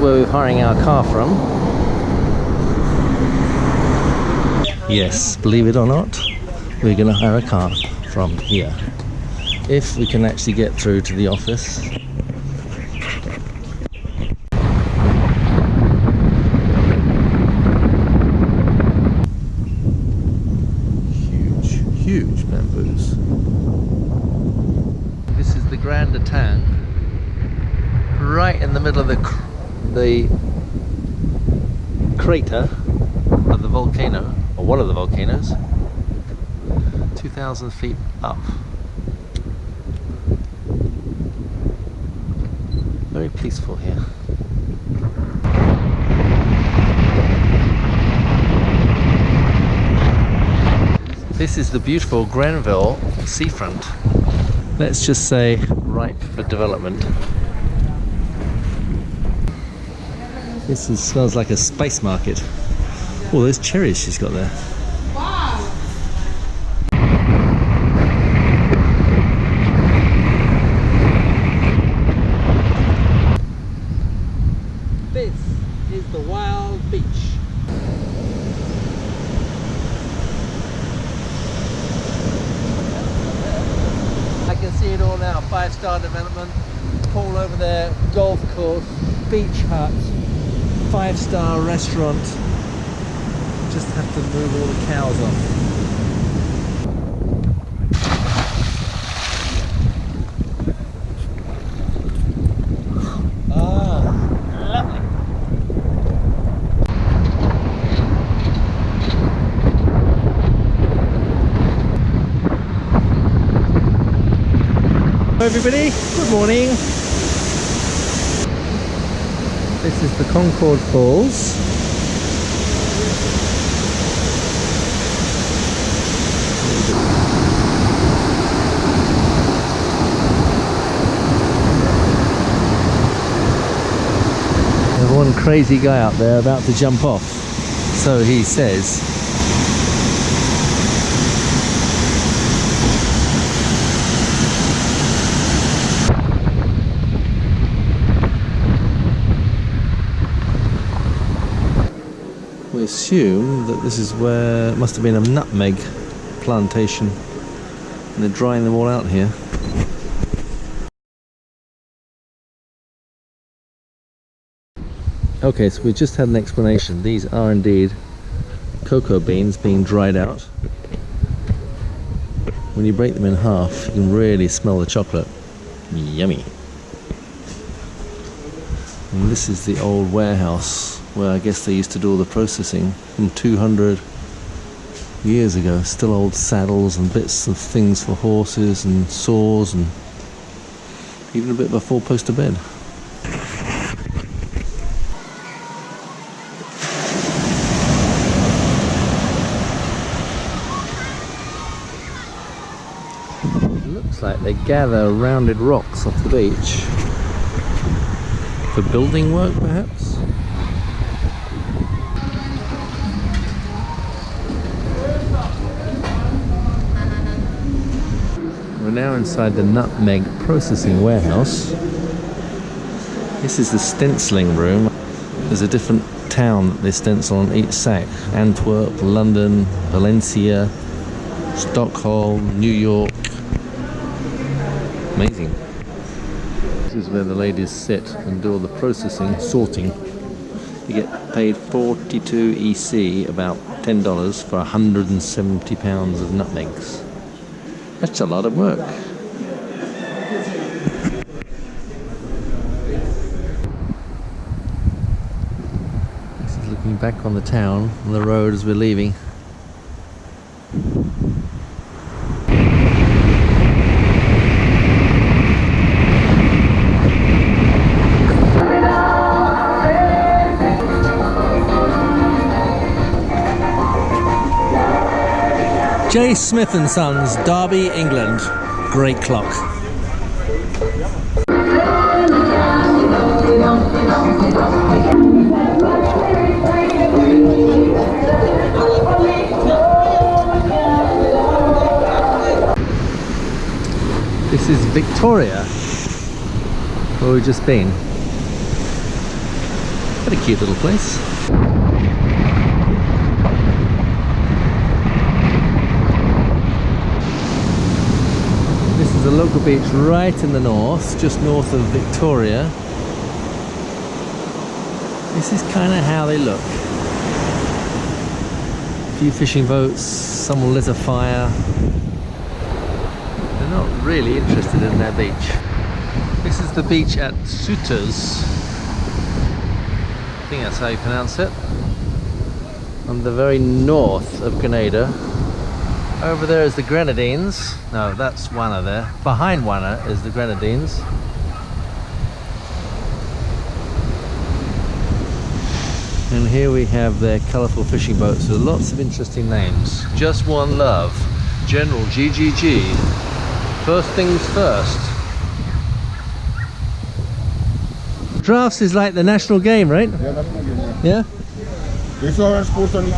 where we're hiring our car from. Yes, believe it or not, we're going to hire a car from here. If we can actually get through to the office. Huge bamboos. This is the Grand Etang, right in the middle of the crater of the volcano, or one of the volcanoes, 2,000 feet up. Very peaceful here. This is the beautiful Grenville seafront. Let's just say ripe for development. This smells like a spice market. Oh, those cherries she's got there. Wow! This is the Wild Beach. I can see it all now. 5-star development, pool over there, golf course, beach hut, 5-star restaurant. Just have to move all the cows off. Ah, lovely. Hello everybody, good morning. This is the Concorde Falls. There's one crazy guy out there about to jump off, so he says. We assume that this is where it must have been a nutmeg plantation, and they're drying them all out here. Okay, so we just had an explanation. These are indeed cocoa beans being dried out. When you break them in half, you can really smell the chocolate. Yummy. And this is the old warehouse where I guess they used to do all the processing from 200 years ago. Still old saddles and bits of things for horses and saws and even a bit of a 4-poster bed. Looks like they gather rounded rocks off the beach for building work, perhaps. We're now inside the nutmeg processing warehouse. This is the stenciling room. There's a different town that they stencil on each sack. Antwerp, London, Valencia, Stockholm, New York. Amazing. This is where the ladies sit and do all the processing, sorting. You get paid 42 EC, about $10 for 170 pounds of nutmegs. That's a lot of work. This is looking back on the town, on the road as we're leaving. J. Smith & Sons, Derby, England. Great clock. This is Victoria, where we've just been. What a cute little place. This is a local beach right in the north, just north of Victoria. This is kind of how they look. A few fishing boats, some will lit a fire. They're not really interested in their beach. This is the beach at Sauteurs. I think that's how you pronounce it. On the very north of Grenada. Over there is the Grenadines. No, that's Wanna there. Behind Wanna is the Grenadines. And here we have their colourful fishing boats with lots of interesting names. Just One Love, General GGG, First Things First. Drafts is like the national game, right? Yeah, national game, Yeah? yeah. They saw our sports on the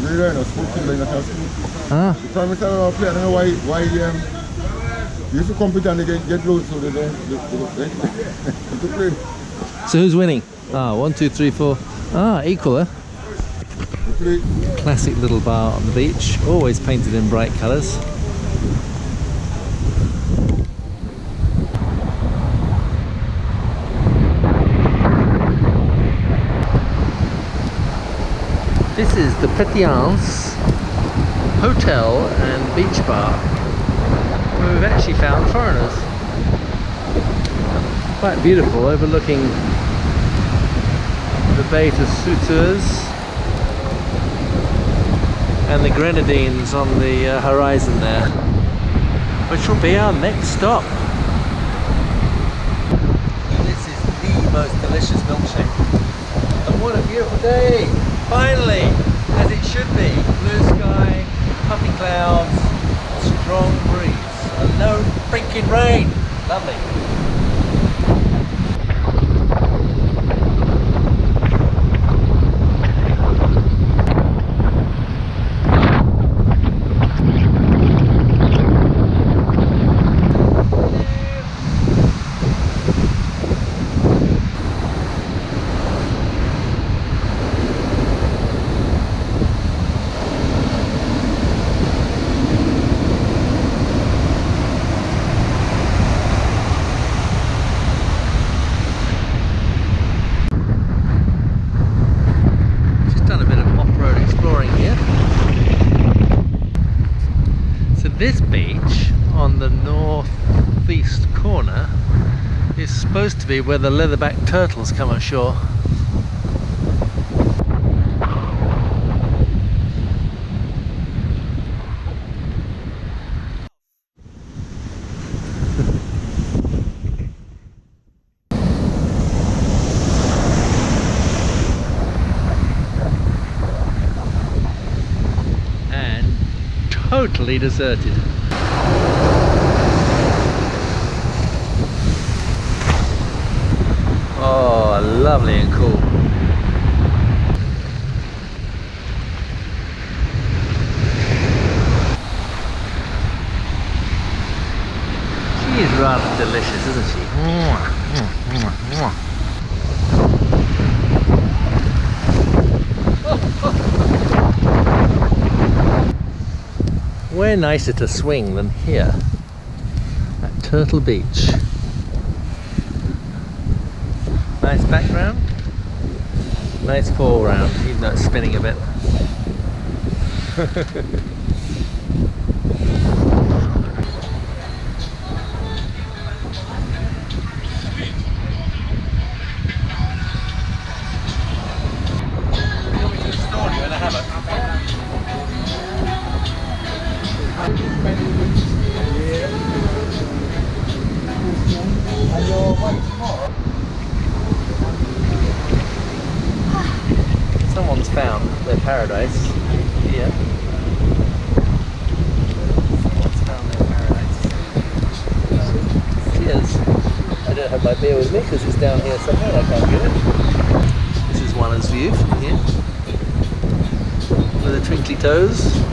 radio, sports team in the school. Ah. The Prime Minister of play, I don't know why they used to compete and they get loads, so they play. So who's winning? Ah, 1, 2, 3, 4. Ah, equal, eh? Classic little bar on the beach, always painted in bright colours. This is the Petiance Hotel and Beach Bar, where we've actually found foreigners. Quite beautiful, overlooking the bay to Sauteurs and the Grenadines on the horizon there, which will be our next stop. This is the most delicious milkshake. And what a beautiful day! Finally, as it should be. Blue sky, puffy clouds, strong breeze, and no freaking rain. Lovely. This beach on the northeast corner is supposed to be where the leatherback turtles come ashore. Totally deserted. Oh, lovely and cool. She is rather delicious, isn't she? Where nicer to swing than here at Turtle Beach. Nice background, nice foreground, even though it's spinning a bit. Someone's found their paradise here. Someone's found their paradise. Cheers. I don't have my beer with me because it's down here somewhere and I can't get it. This is Wanna's view from here. With the twinkly toes.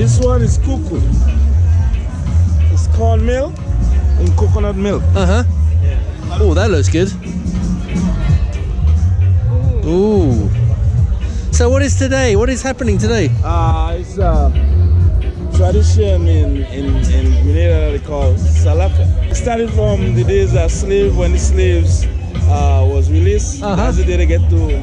This one is cuckoo. It's corn milk and coconut milk. Uh-huh. Yeah. Oh, that looks good. Ooh. So what is today? What is happening today? It's tradition in Grenada they call salaka. It started from the days that when the slaves was released. That's the day they get to,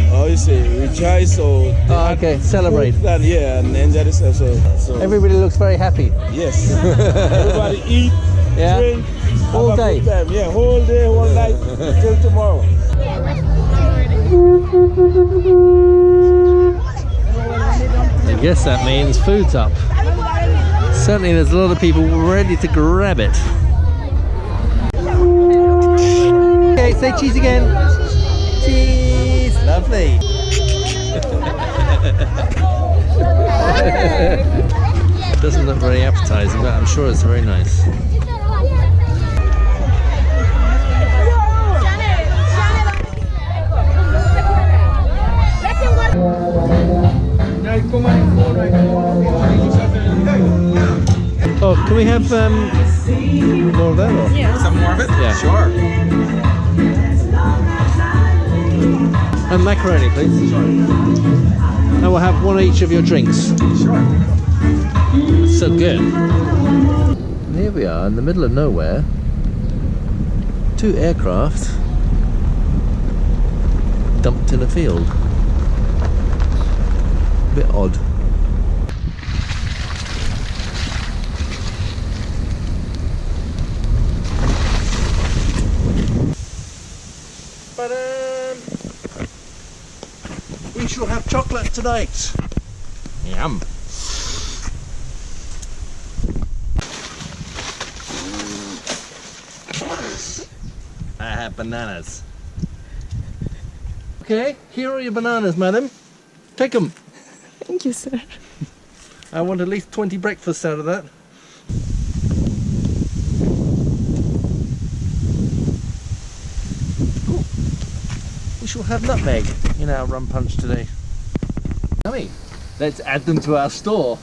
how you say, rejoice or okay, celebrate. And enjoy themselves. So everybody looks very happy. Yes. Everybody eat, drink, all day. Time. Yeah, whole day, whole night till tomorrow. I guess that means food's up. Certainly there's a lot of people ready to grab it. Okay, say cheese again. Cheese! Lovely. It doesn't look very appetizing, but I'm sure it's very nice. Oh, can we have more of that? Or? Yeah. Some more of it? Yeah. Sure. And macaroni, please. Sure. And we'll have one each of your drinks. Sure. It's so good. And here we are in the middle of nowhere. 2 aircraft dumped in a field. A bit odd. We shall have chocolate tonight. Yum. I have bananas. Okay, here are your bananas, madam. Take them. Thank you, sir. I want at least 20 breakfasts out of that. Ooh. We shall have nutmeg in our rum punch today. Yummy. Let's add them to our store.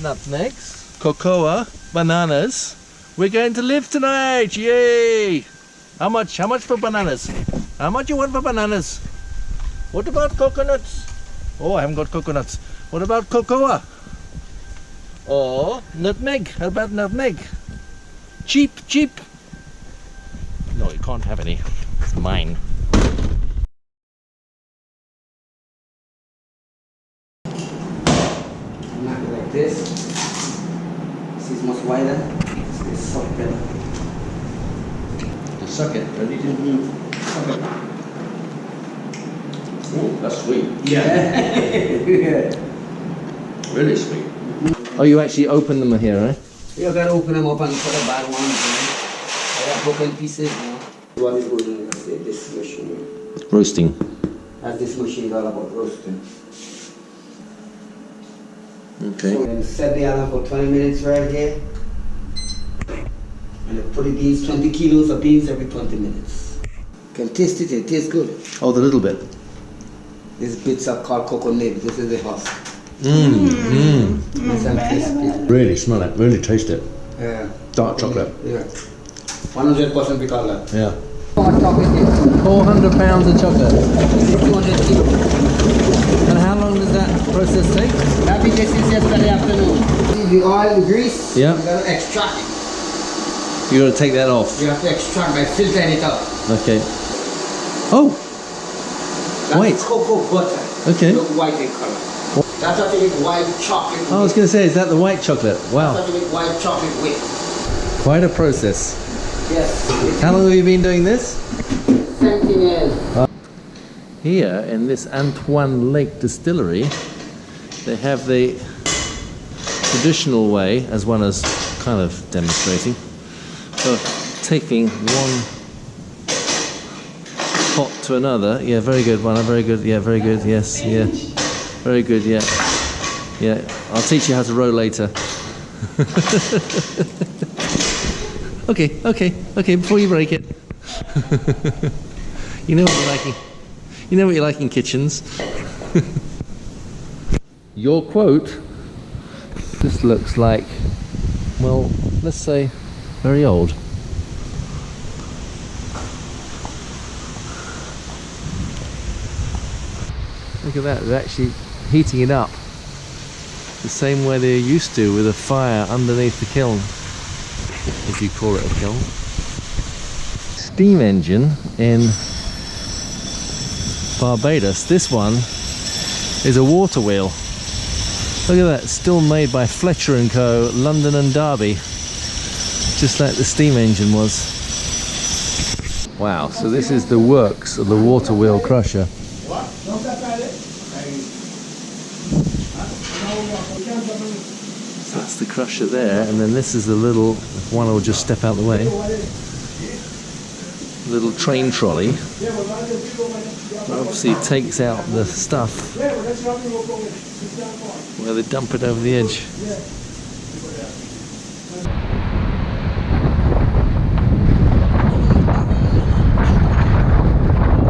Nutmegs, cocoa, bananas. We're going to live tonight! Yay! How much? How much for bananas? How much you want for bananas? What about coconuts? Oh, I haven't got coconuts. What about cocoa? Or nutmeg? How about nutmeg? Cheap, cheap. No, you can't have any. It's mine. Knock it like this. This is much wider. This is soft better. To suck it, ready to suck it. Oh, that's sweet. Yeah. Really sweet. Oh, you actually open them here, eh? You can open them up and put the bad ones in. I have broken pieces now. What is going on with this machine? Roasting. As this machine is all about roasting. Okay. So then set the iron for 20 minutes right here. And then put the beans, 20 kilos of beans every 20 minutes. You can taste it, it tastes good. Oh, the little bit. These bits are called cocoa nibs. This is the husk. Mmm. Nice and crispy. Really smell it, really taste it. Yeah. Dark chocolate. Yeah. 100% we call that. Yeah. 400 400 pounds of chocolate. kilos. And how long does that process take? That be just since yesterday afternoon. The oil, the grease, Yeah. you gotta extract it. You got to take that off. You have to extract by filtering it out. Okay. Oh, That's white. cocoa butter. Okay. Look white in color. That's what you make white chocolate with. I was going to say, is that the white chocolate? That's Wow. what you make white chocolate with. Quite a process. Yes. How long have you been doing this? 17 years. Here in this Antoine Lake Distillery, they have the traditional way, as one is kind of demonstrating, of taking one pot to another. Yeah, very good, one. Very good. Yeah, very good. Yes, yeah. Very good. Yeah, yeah. I'll teach you how to row later. Okay. Before you break it. You know what you're liking. You know what you like in kitchens. Your quote, this looks like, well, let's say very old. Look at that, they're actually heating it up the same way they used to, with a fire underneath the kiln, if you call it a kiln. Steam engine in Barbados. This one is a water wheel. Look at that, still made by Fletcher & Co, London and Derby, just like the steam engine was. Wow, so this is the works of the water wheel crusher. So that's the crusher there, and then this is the little, if one will just step out the way, little train trolley. Obviously it takes out the stuff where they dump it over the edge.